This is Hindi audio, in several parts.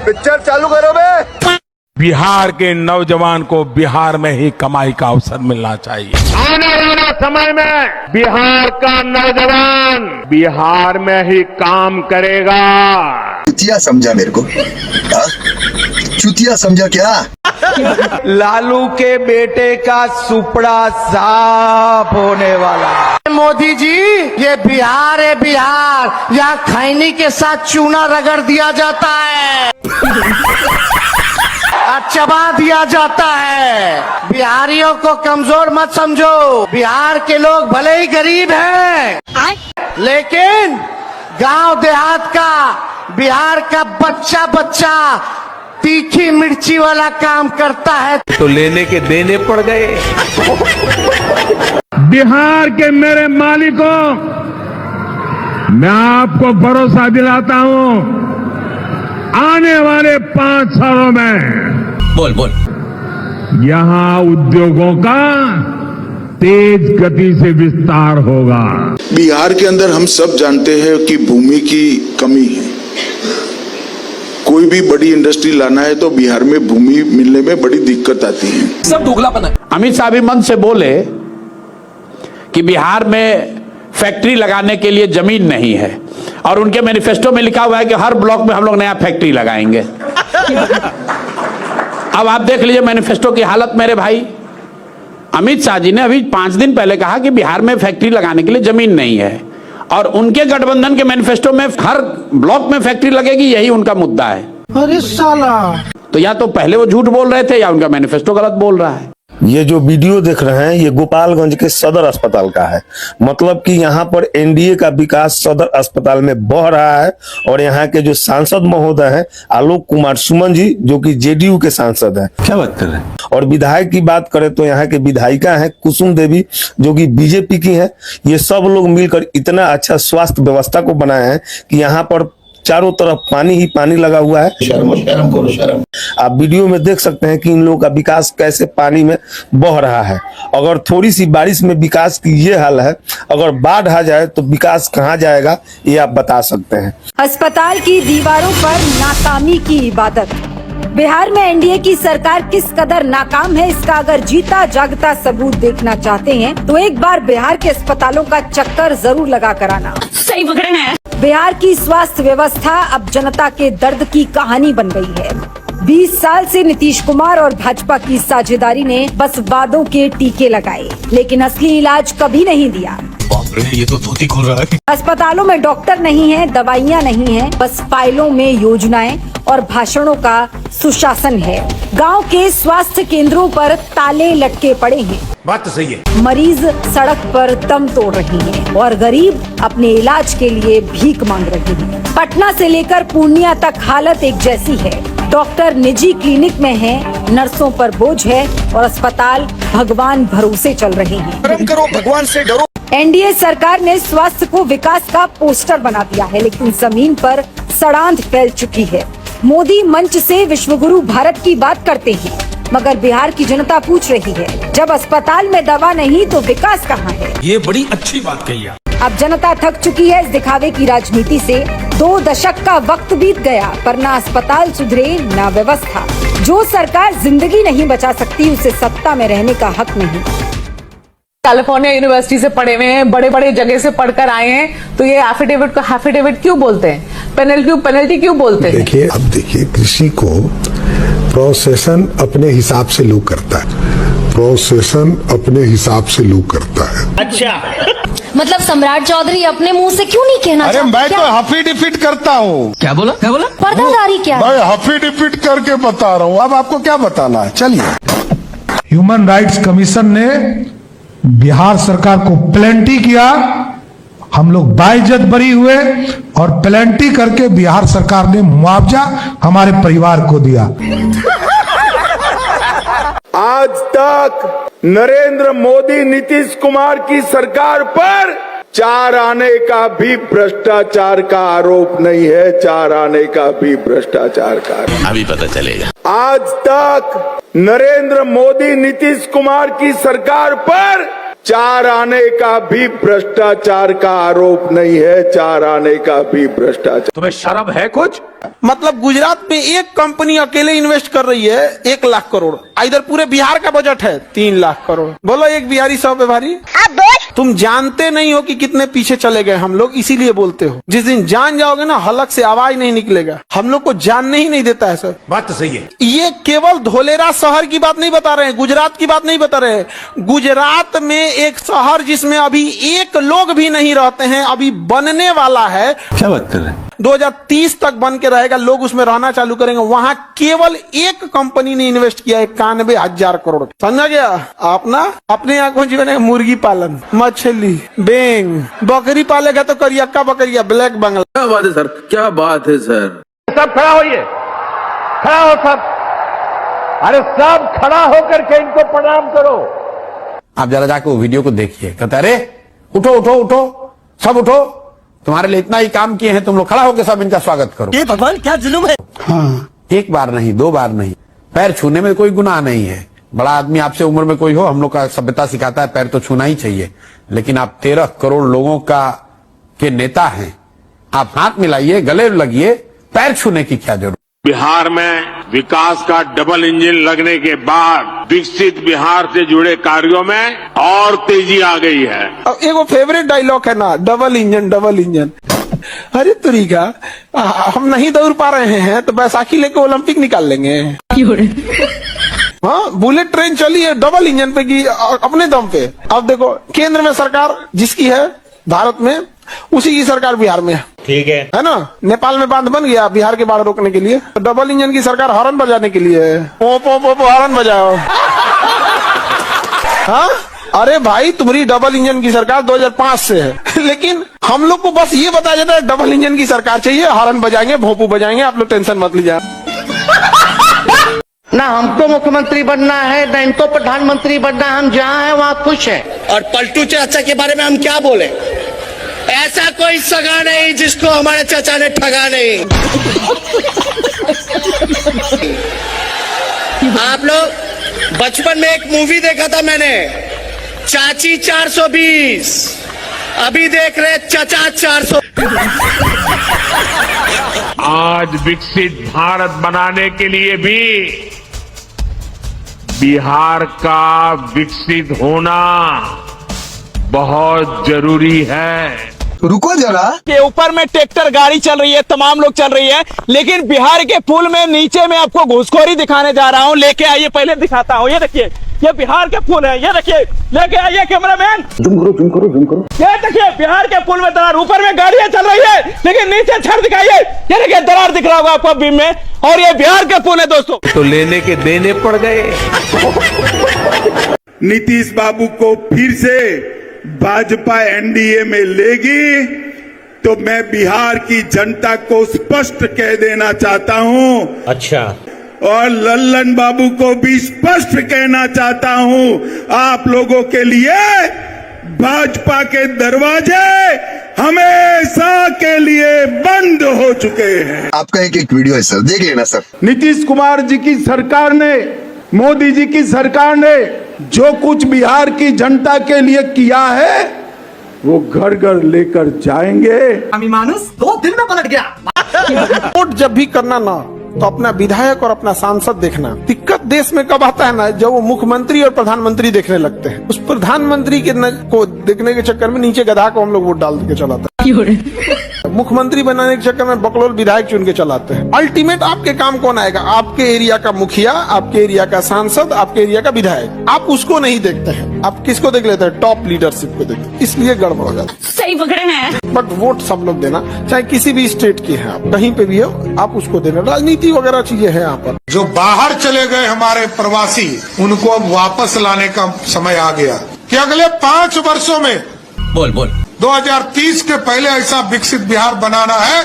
पिक्चर चालू करो बे। बिहार के नौजवान को बिहार में ही कमाई का अवसर मिलना चाहिए। आने वाले समय में बिहार का नौजवान बिहार में ही काम करेगा। चुतिया समझा मेरे को? हाँ? चुतिया समझा क्या? लालू के बेटे का सुपड़ा साफ होने वाला। मोदी जी, ये बिहार है बिहार, यहाँ खैनी के साथ चूना रगड़ दिया जाता है और चबा दिया जाता है। बिहारियों को कमजोर मत समझो। बिहार के लोग भले ही गरीब हैं, लेकिन गांव देहात का बिहार का बच्चा बच्चा तीखी मिर्ची वाला काम करता है। तो लेने के देने पड़ गए। बिहार के मेरे मालिकों, मैं आपको भरोसा दिलाता हूं, आने वाले 5 सालों में बोल यहां उद्योगों का तेज गति से विस्तार होगा। बिहार के अंदर हम सब जानते हैं कि भूमि की कमी है। कोई भी बड़ी इंडस्ट्री लाना है तो बिहार में भूमि मिलने में बड़ी दिक्कत आती है। सब दोगलापन है। अमित शाह भी मन से बोले कि बिहार में फैक्ट्री लगाने के लिए जमीन नहीं है, और उनके मैनिफेस्टो में लिखा हुआ है कि हर ब्लॉक में हम लोग नया फैक्ट्री लगाएंगे। अब आप देख लीजिए मैनिफेस्टो की हालत मेरे भाई। अमित शाह जी ने अभी 5 दिन पहले कहा कि बिहार में फैक्ट्री लगाने के लिए जमीन नहीं है, और उनके गठबंधन के मैनिफेस्टो में हर ब्लॉक में फैक्ट्री लगेगी, यही उनका मुद्दा है। अरे साला, तो या तो पहले वो झूठ बोल रहे थे या उनका मैनिफेस्टो गलत बोल रहा है। ये जो वीडियो देख रहे हैं ये गोपालगंज के सदर अस्पताल का है। मतलब कि यहाँ पर एनडीए का विकास सदर अस्पताल में बह रहा है, और यहाँ के जो सांसद महोदय हैं आलोक कुमार सुमन जी, जो कि जेडीयू के सांसद हैं। क्या बात कर रहे हैं? और विधायक की बात करें तो यहाँ के विधायिका हैं कुसुम देवी, जो कि बीजेपी की हैं। ये सब लोग मिलकर इतना अच्छा स्वास्थ्य व्यवस्था को बनाए हैं कि यहाँ पर चारों तरफ पानी ही पानी लगा हुआ है। शर्म करो शर्म। आप वीडियो में देख सकते हैं कि इन लोगों का विकास कैसे पानी में बह रहा है। अगर थोड़ी सी बारिश में विकास की ये हाल है, अगर बाढ़ आ जाए तो विकास कहाँ जाएगा, ये आप बता सकते हैं। अस्पताल की दीवारों पर नाकामी की इबादत। बिहार में एनडीए की सरकार किस कदर नाकाम है, इसका अगर जीता जागता सबूत देखना चाहते हैं तो एक बार बिहार के अस्पतालों का चक्कर जरूर लगा कर आना। सही पकड़े हैं। बिहार की स्वास्थ्य व्यवस्था अब जनता के दर्द की कहानी बन गई है। 20 साल से नीतीश कुमार और भाजपा की साझेदारी ने बस वादों के टीके लगाए, लेकिन असली इलाज कभी नहीं दिया। ये तो धोती खोल रहा है। अस्पतालों में डॉक्टर नहीं है, दवाइयाँ नहीं है, बस फाइलों में योजनाएं और भाषणों का सुशासन है। गांव के स्वास्थ्य केंद्रों पर ताले लटके पड़े हैं। बात तो सही है। मरीज सड़क पर दम तोड़ रहे हैं और गरीब अपने इलाज के लिए भीख मांग रहे हैं। पटना से लेकर पूर्णिया तक हालत एक जैसी है। डॉक्टर निजी क्लिनिक में हैं, नर्सों पर बोझ है और अस्पताल भगवान भरोसे चल रहे हैं। कर्म करो, भगवान से डरो। एनडीए सरकार ने स्वास्थ्य को विकास का पोस्टर बना दिया है, लेकिन जमीन पर सड़ांध फैल चुकी है। मोदी मंच से विश्वगुरु भारत की बात करते हैं, मगर बिहार की जनता पूछ रही है, जब अस्पताल में दवा नहीं तो विकास कहाँ है? ये बड़ी अच्छी बात कही है। अब जनता थक चुकी है इस दिखावे की राजनीति से। 2 दशक का वक्त बीत गया, पर ना अस्पताल सुधरे ना व्यवस्था। जो सरकार जिंदगी नहीं बचा सकती, उसे सत्ता में रहने का हक नहीं। कैलिफोर्निया यूनिवर्सिटी से पढ़े हुए हैं, बड़े बड़े जगह से पढ़कर आए हैं, तो ये एफिडेविट को हैफिडेविट क्यों बोलते हैं? पेनल्टी क्यों बोलते हैं? देखिए, अब देखिए, कृषि को प्रोसेसन अपने हिसाब से लोग करता है। प्रोसेसन अपने हिसाब से लोग करता है। अच्छा, मतलब सम्राट चौधरी अपने मुंह से क्यों नहीं कहना अरे मैं तो हफी डिफिट करता हूँ। क्या बोला? पर्दादारी क्या? मैं हफी डिफिट करके बता रहा हूँ। अब आपको क्या बताना है? चलिए। ह्यूमन राइट्स कमीशन ने बिहार सरकार को प्लेंटी किया, हम लोग बाइज्जत बरी हुए, और प्लेंटी करके बिहार सरकार ने मुआवजा हमारे परिवार को दिया। आज तक नरेंद्र मोदी नीतीश कुमार की सरकार पर 4 आने का भी भ्रष्टाचार का आरोप नहीं है। 4 आने का भी भ्रष्टाचार का अभी पता चलेगा। आज तक नरेंद्र मोदी नीतीश कुमार की सरकार पर चार आने का भी भ्रष्टाचार का आरोप नहीं है, चार आने का भी भ्रष्टाचार। तुम्हें शर्म है कुछ? मतलब गुजरात में एक कंपनी अकेले इन्वेस्ट कर रही है 1 लाख करोड़, इधर पूरे बिहार का बजट है 3 लाख करोड़। बोलो एक बिहारी 100 पे भारी। तुम जानते नहीं हो कि कितने पीछे चले गए हम लोग, इसीलिए बोलते हो। जिस दिन जान जाओगे ना, हलक से आवाज नहीं निकलेगा। हम लोग को जानने ही नहीं देता है सर। बात तो सही है। ये केवल धोलेरा शहर की बात नहीं बता रहे हैं, गुजरात की बात नहीं बता रहे हैं। गुजरात में एक शहर जिसमें अभी 1 लोग भी नहीं रहते हैं, अभी बनने वाला है। क्या बात कर रहे हैं? 2030 तक बन के रहेगा, लोग उसमें रहना चालू करेंगे। वहां केवल एक कंपनी ने इन्वेस्ट किया 91,000 करोड़। समझा गया? आप ना अपने आंखों जीवन मुर्गी पालन, मछली, बेंग, बकरी पालेगा तो करियक्का बकरिया, ब्लैक बंगला। क्या बात है सर, क्या बात है सर। सब खड़ा होइए, खड़ा हो सब। अरे सब खड़ा होकर के इनको प्रणाम करो। आप जरा जाके वो वीडियो को देखिए। कहते अरे उठो उठो उठो, सब उठो, तुम्हारे लिए इतना ही काम किए हैं, तुम लोग खड़ा होकर सब इनका स्वागत करो। ये भगवान क्या जुल्म है। हाँ, 1 बार नहीं 2 बार नहीं, पैर छूने में कोई गुनाह नहीं है। बड़ा आदमी आपसे उम्र में कोई हो, हम लोग का सभ्यता सिखाता है पैर तो छूना ही चाहिए। लेकिन आप 13 करोड़ लोगों के नेता हैं, आप हाथ मिलाइए, गले लगिए, पैर छूने की क्या जरूरत। बिहार में विकास का डबल इंजन लगने के बाद विकसित बिहार से जुड़े कार्यों में और तेजी आ गई है। अब एक वो फेवरेट डायलॉग है ना, डबल इंजन डबल इंजन। अरे तरीका, हम नहीं दौड़ पा रहे हैं तो बैसाखी लेके ओलंपिक निकाल लेंगे। हाँ, बुलेट ट्रेन चली है डबल इंजन पे की अपने दम पे। अब देखो केंद्र में सरकार जिसकी है भारत में, उसी की सरकार बिहार में है ना। नेपाल में बांध बन गया बिहार के बाढ़ रोकने के लिए, डबल इंजन की सरकार हॉर्न बजाने के लिए है। पो हॉर्न बजाओ। हाँ, अरे भाई तुम्हारी डबल इंजन की सरकार 2005 से है, लेकिन हम लोग को बस ये बताया जाता है डबल इंजन की सरकार चाहिए, हॉर्न बजाएंगे, भोंपू बजाएंगे, आप लोग टेंशन मत लीजिए। ना हमको मुख्यमंत्री बनना है, ना इनको प्रधानमंत्री बनना है, हम जहाँ हैं वहाँ खुश हैं। और पलटू चाचा के बारे में हम क्या बोले, ऐसा कोई सगा नहीं जिसको हमारे चाचा ने ठगा नहीं। आप लोग बचपन में एक मूवी देखा था मैंने, चाची 420, अभी देख रहे चाचा 400। आज विकसित भारत बनाने के लिए भी बिहार का विकसित होना बहुत जरूरी है। रुको जरा, के ऊपर में ट्रैक्टर गाड़ी चल रही है, तमाम लोग चल रही है, लेकिन बिहार के पुल में नीचे में आपको घुसखोरी दिखाने जा रहा हूँ। लेके आइए, पहले दिखाता हूँ। ये देखिए, ये बिहार के पुल है, ये देखिए, लेके आइए कैमरामैन, जूम करो। ये देखिए बिहार के पुल में दरार, ऊपर में गाड़ियां चल रही है, लेकिन नीचे छड़ दिखाइए। ये देखिए दरार दिख रहा होगा आपको बीम में, और ये बिहार के पुल है दोस्तों। तो लेने के देने पड़ गए। नीतीश बाबू को फिर से भाजपा एनडीए में लेगी तो मैं बिहार की जनता को स्पष्ट कह देना चाहता हूं। अच्छा। और लल्लन बाबू को भी स्पष्ट कहना चाहता हूं, आप लोगों के लिए भाजपा के दरवाजे हमेशा के लिए बंद हो चुके हैं। आपका एक वीडियो है सर, देख लेना सर। नीतीश कुमार जी की सरकार ने, मोदी जी की सरकार ने जो कुछ बिहार की जनता के लिए किया है, वो घर घर लेकर जाएंगे। मानुस 2 दिन में पलट गया। वोट जब भी करना ना, तो अपना विधायक और अपना सांसद देखना। दिक्कत देश में कब आता है ना, जब वो मुख्यमंत्री और प्रधानमंत्री देखने लगते हैं। उस प्रधानमंत्री के को देखने के चक्कर में नीचे गधा को हम लोग वोट डाल के चलाते हैं। मुख्यमंत्री बनाने के चक्कर में बकलोल विधायक चुन के चलाते हैं। अल्टीमेट आपके काम कौन आएगा? आपके एरिया का मुखिया, आपके एरिया का सांसद, आपके एरिया का विधायक। आप उसको नहीं देखते हैं, आप किसको देख लेते हैं? टॉप लीडरशिप को देखते हैं। इसलिए गड़बड़ हो जाता है। सही पकड़े हैं। बट वोट सब लोग देना, चाहे किसी भी स्टेट के हैं, आप कहीं पे भी हो, आप उसको देना। राजनीति वगैरह चीजें हैं यहाँ पर। जो बाहर चले गए हमारे प्रवासी, उनको अब वापस लाने का समय आ गया कि अगले 5 वर्षों में बोल 2030 के पहले ऐसा विकसित बिहार बनाना है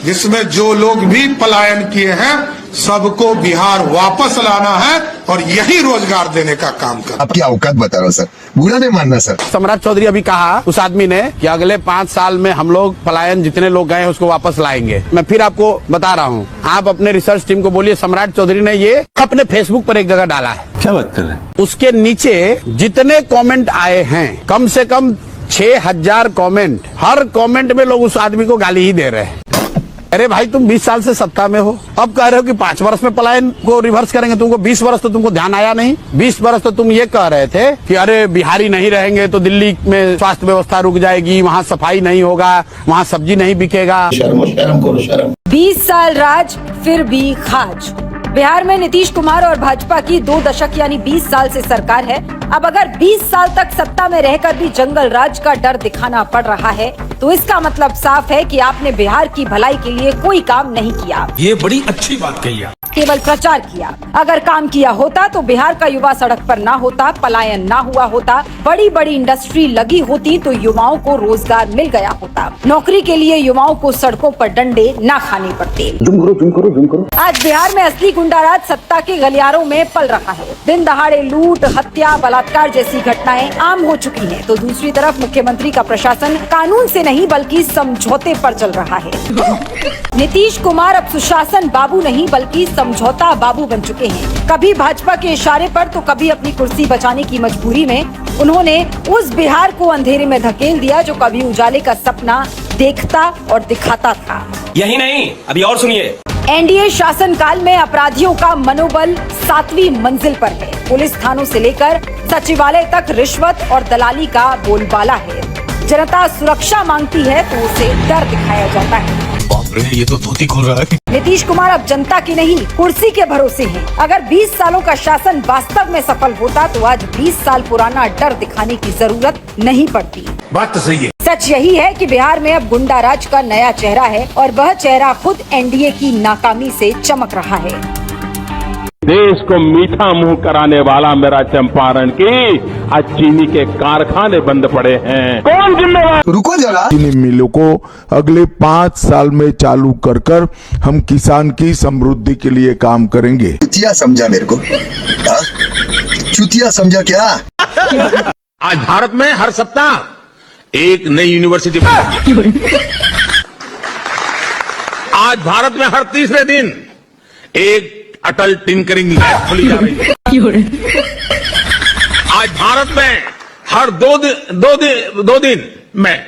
जिसमें जो लोग भी पलायन किए हैं सबको बिहार वापस लाना है, और यही रोजगार देने का काम कर। आपकी औकात बता रहा हूँ सर, बुरा नहीं मानना सर। सम्राट चौधरी अभी कहा उस आदमी ने कि अगले 5 साल में हम लोग पलायन जितने लोग गए हैं उसको वापस लाएंगे। मैं फिर आपको बता रहा हूँ, आप अपने रिसर्च टीम को बोलिए सम्राट चौधरी ने ये अपने फेसबुक पर एक जगह डाला है। क्या बात कर रहे हैं? उसके नीचे जितने कमेंट आए हैं, कम से कम 6000 कमेंट, हर कमेंट में लोग उस आदमी को गाली ही दे रहे हैं। अरे भाई, तुम 20 साल से सत्ता में हो, अब कह रहे हो कि 5 वर्ष में पलायन को रिवर्स करेंगे। तुमको 20 वर्ष तो तुमको ध्यान आया नहीं। 20 वर्ष तो तुम ये कह रहे थे कि अरे बिहारी नहीं रहेंगे तो दिल्ली में स्वास्थ्य व्यवस्था रुक जाएगी, वहाँ सफाई नहीं होगा, वहाँ सब्जी नहीं बिकेगा। 20 साल राज फिर भी खाज। बिहार में नीतीश कुमार और भाजपा की 2 दशक यानी 20 साल से सरकार है। अब अगर 20 साल तक सत्ता में रहकर भी जंगल राज का डर दिखाना पड़ रहा है तो इसका मतलब साफ है कि आपने बिहार की भलाई के लिए कोई काम नहीं किया। ये बड़ी अच्छी बात कही आप। केवल प्रचार किया। अगर काम किया होता तो बिहार का युवा सड़क पर ना होता, पलायन ना हुआ होता, बड़ी बड़ी इंडस्ट्री लगी होती तो युवाओं को रोजगार मिल गया होता, नौकरी के लिए युवाओं को सड़कों पर डंडे ना खाने पड़ते। आज बिहार में असली गुंडाराज सत्ता के गलियारों में पल रहा है। दिन दहाड़े लूट, हत्या, बलात्कार जैसी घटनाएं आम हो चुकी हैं, तो दूसरी तरफ मुख्यमंत्री का प्रशासन कानून से नहीं बल्कि समझौते पर चल रहा है। नीतीश कुमार अब सुशासन बाबू नहीं बल्कि समझौता बाबू बन चुके हैं। कभी भाजपा के इशारे पर तो कभी अपनी कुर्सी बचाने की मजबूरी में उन्होंने उस बिहार को अंधेरे में धकेल दिया जो कभी उजाले का सपना देखता और दिखाता था। यही नहीं, अभी और सुनिए। एनडीए शासनकाल में अपराधियों का मनोबल 7वीं मंजिल पर है। पुलिस थानों से लेकर सचिवालय तक रिश्वत और दलाली का बोलबाला है। जनता सुरक्षा मांगती है तो उसे डर दिखाया जाता है। बाप रे, ये तो धोती खोल रहा है। नीतीश कुमार अब जनता की नहीं कुर्सी के भरोसे हैं। अगर 20 सालों का शासन वास्तव में सफल होता तो आज 20 साल पुराना डर दिखाने की जरूरत नहीं पड़ती। बात तो सही है। सच यही है कि बिहार में अब गुंडाराज का नया चेहरा है और वह चेहरा खुद एनडीए की नाकामी से चमक रहा है। देश को मीठा मुंह कराने वाला मेरा चंपारण की आज चीनी के कारखाने बंद पड़े हैं। कौन जिम्मेवार? रुको जरा। चीनी मिलों को अगले 5 साल में चालू कर कर हम किसान की समृद्धि के लिए काम करेंगे। चुतिया समझा मेरे को? हाँ? चुतिया समझा क्या? आज भारत में हर सप्ताह एक नई यूनिवर्सिटी बनी है। आज भारत में हर तीसरे दिन एक अटल टिंकरिंग लैब खोली जा रही है। आज भारत में हर दो दिन में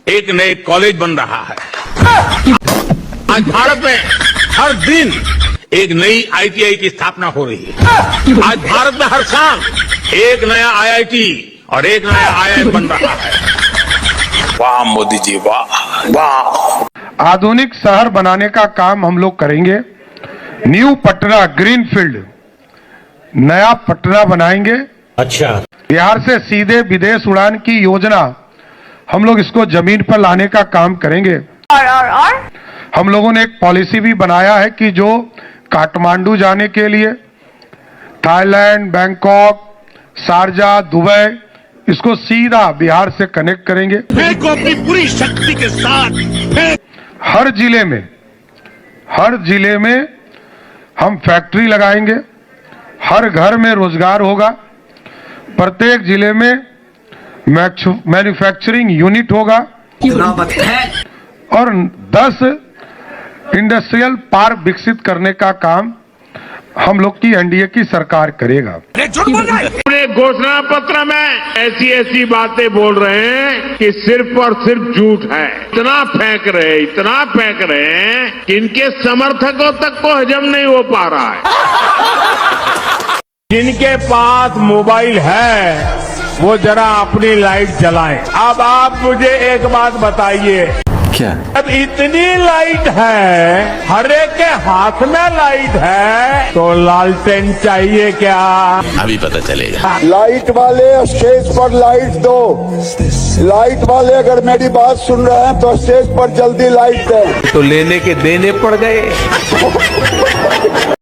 एक नए कॉलेज बन रहा है। आज भारत में हर दिन एक नई आईटीआई की स्थापना हो रही है। आज भारत में हर साल एक नया आईआईटी और एक नया आईआईएम बन रहा है। वाह मोदी जी, वाह वाह। आधुनिक शहर बनाने का काम हम लोग करेंगे। न्यू पटना, ग्रीनफील्ड, नया पटना बनाएंगे। अच्छा। बिहार से सीधे विदेश उड़ान की योजना हम लोग इसको जमीन पर लाने का काम करेंगे। और हम लोगों ने एक पॉलिसी भी बनाया है कि जो काठमांडू जाने के लिए थाईलैंड, बैंकॉक, शारजा, दुबई, इसको सीधा बिहार से कनेक्ट करेंगे। अपनी पूरी शक्ति के साथ हर जिले में हम फैक्ट्री लगाएंगे। हर घर में रोजगार होगा। प्रत्येक जिले में मैन्युफैक्चरिंग यूनिट होगा और 10 इंडस्ट्रियल पार्क विकसित करने का काम हम लोग की एनडीए की सरकार करेगा। अपने घोषणा पत्र में ऐसी बातें बोल रहे हैं कि सिर्फ और सिर्फ झूठ है। इतना फेंक रहे हैं कि इनके समर्थकों तक को हजम नहीं हो पा रहा है। जिनके पास मोबाइल है वो जरा अपनी लाइट जलाएं। अब आप मुझे एक बात बताइए, क्या? अब इतनी लाइट है, हर एक के हाथ में लाइट है, तो लालटेन चाहिए क्या? अभी पता चलेगा। लाइट वाले स्टेज पर लाइट दो। लाइट वाले अगर मेरी बात सुन रहे हैं तो स्टेज पर जल्दी लाइट दें। तो लेने के देने पड़ गए।